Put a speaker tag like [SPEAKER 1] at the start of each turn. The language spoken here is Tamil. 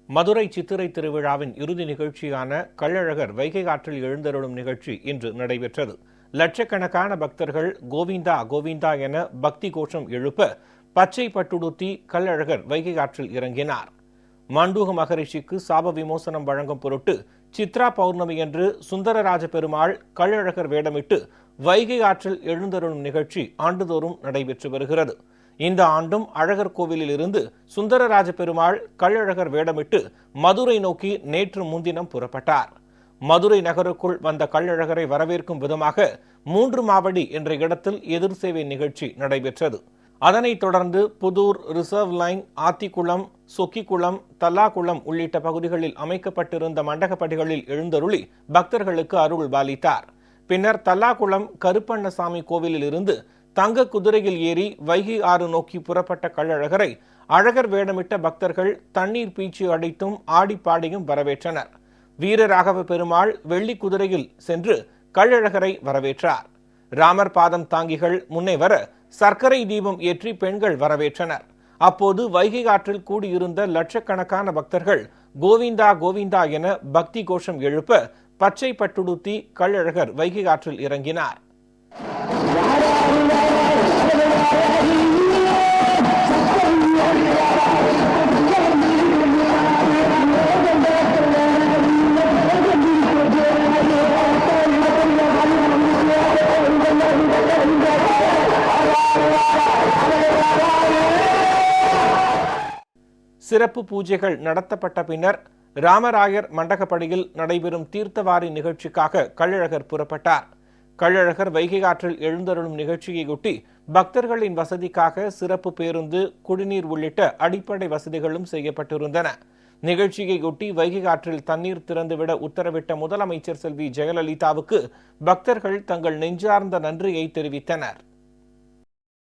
[SPEAKER 1] மதுரை சித்திரை திருவிழாவின் இறுதி நிகழ்ச்சியான கள்ளழகர் வைகை ஆற்றில் எழுந்தருளும் நிகழ்ச்சி இன்று நடைபெற்றது. லட்சக்கணக்கான பக்தர்கள் கோவிந்தா கோவிந்தா என பக்தி கோஷம் எழுப்ப பச்சை பட்டுடுத்தி கள்ளழகர் வைகை ஆற்றில் இறங்கினார். மாண்டூக மகரிஷிக்கு சாப விமோசனம் வழங்கும் பொருட்டு சித்ரா பௌர்ணமியன்று சுந்தரராஜ பெருமாள் கள்ளழகர் வேடமிட்டு வைகை ஆற்றில் எழுந்தருளும் நிகழ்ச்சி ஆண்டுதோறும் நடைபெற்று வருகிறது. இந்த ஆண்டும் அழகர் கோவிலில் இருந்து சுந்தரராஜ பெருமாள் கள்ளழகர் வேடமிட்டு மதுரை நோக்கி நேற்று முன்தினம் புறப்பட்டார். மதுரை நகருக்குள் வந்த கள்ளழகரை வரவேற்கும் விதமாக 3 மாவடி என்ற இடத்தில் எதிர் சேவை நிகழ்ச்சி நடைபெற்றது. அதனைத் தொடர்ந்து புதூர், ரிசர்வ் லைன், ஆத்திக்குளம், சொக்கிக்குளம், தல்லாக்குளம் உள்ளிட்ட பகுதிகளில் அமைக்கப்பட்டிருந்த மண்டகப்படிகளில் எழுந்தருளி பக்தர்களுக்கு அருள் பாலித்தார். பின்னர் தல்லாக்குளம் கருப்பண்ணசாமி கோவிலில் இருந்து தங்க குதிரையில் ஏறி வைகை ஆறு நோக்கி புறப்பட்ட கள்ளழகரை அழகர் வேடமிட்ட பக்தர்கள் தண்ணீர் பீச்சி அடித்தும் ஆடிப்பாடியும் வரவேற்றனர். வீரராகவ பெருமாள் வெள்ளி குதிரையில் சென்று கள்ளழகரை வரவேற்றார். ராமர் பாதம் தாங்கிகள் முன்னே வர சர்க்கரை தீபம் ஏற்றி பெண்கள் வரவேற்றனர். அப்போது வைகை ஆற்றில் கூடியிருந்த லட்சக்கணக்கான பக்தர்கள் கோவிந்தா கோவிந்தா என பக்தி கோஷம் எழுப்ப பச்சை பட்டுடுத்தி கள்ளழகர் வைகை ஆற்றில் இறங்கினார். சிறப்பு பூஜைகள் நடத்தப்பட்ட பின்னர் ராமராயர் மண்டகப்படியில் நடைபெறும் தீர்த்தவாரி நிகழ்ச்சிக்காக கள்ளழகர் புறப்பட்டார். கள்ளழகர் வைகை ஆற்றில் எழுந்தருளும் நிகழ்ச்சியையொட்டி பக்தர்களின் வசதிக்காக சிறப்பு பேருந்து, குடிநீர் உள்ளிட்ட அடிப்படை வசதிகளும் செய்யப்பட்டிருந்தன. நிகழ்ச்சியையொட்டி வைகை ஆற்றில் தண்ணீர் திறந்துவிட உத்தரவிட்ட முதலமைச்சர் செல்வி ஜெயலலிதாவுக்கு பக்தர்கள் தங்கள் நெஞ்சார்ந்த நன்றியை தெரிவித்தனர்.